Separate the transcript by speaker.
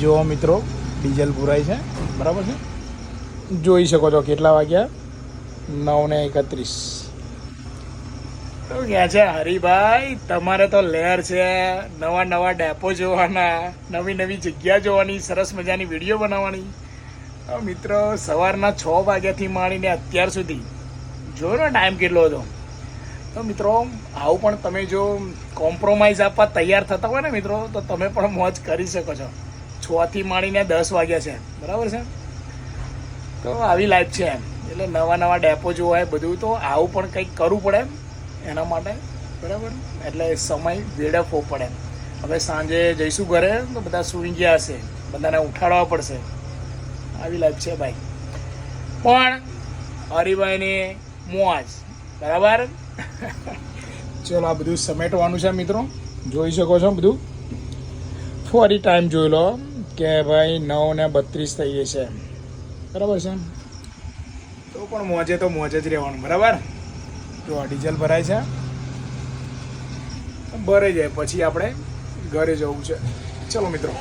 Speaker 1: જો મિત્રો ડીઝલ પુરાય છે, બરાબર છે. જોઈ શકો છો કેટલા વાગ્યા, 9:31. તો ક્યાં છે હરિભાઈ, તમારે તો લહેર છે, નવા નવા ડેપો જોવાના, નવી નવી જગ્યા જોવાની, સરસ મજાની વિડીયો બનાવવાની. તો મિત્રો સવારના 6 વાગ્યાથી માંડીને અત્યાર સુધી જોયો ને ટાઈમ કેટલો હતો. તો મિત્રો આવું પણ તમે જો કોમ્પ્રોમાઇઝ આપવા તૈયાર થતા હોય ને મિત્રો, તો તમે પણ મોજ કરી શકો છો. 6 થી માંડીને 10 વાગ્યા છે, બરાબર છે. તો આવી લાઈફ છે એમ, એટલે નવા નવા ડેપો જોવા હોય બધું, તો આવું પણ કંઈક કરવું પડે એના માટે, બરાબર. એટલે સમય વેડફવો પડે. હવે સાંજે જઈશું ઘરે તો બધા સૂઈ ગયા હશે, બધાને ઉઠાડવા પડશે. આવી લાઈફ છે ભાઈ, પણ હરિભાઈની મોજ, બરાબર. ચલો આ બધું સમેટવાનું છે મિત્રો, જોઈ શકો છો બધું. ફરી ટાઈમ જોઈ લો કે ભાઈ 9:32 થઈ ગઈ છે, બરાબર છે. તો પણ મોજે તો મોજે જ રહેવાનું, બરાબર. જો ડીઝલ ભરાય છે, ભરાઈ જાય પછી આપણે ઘરે જવું છે. ચલો મિત્રો.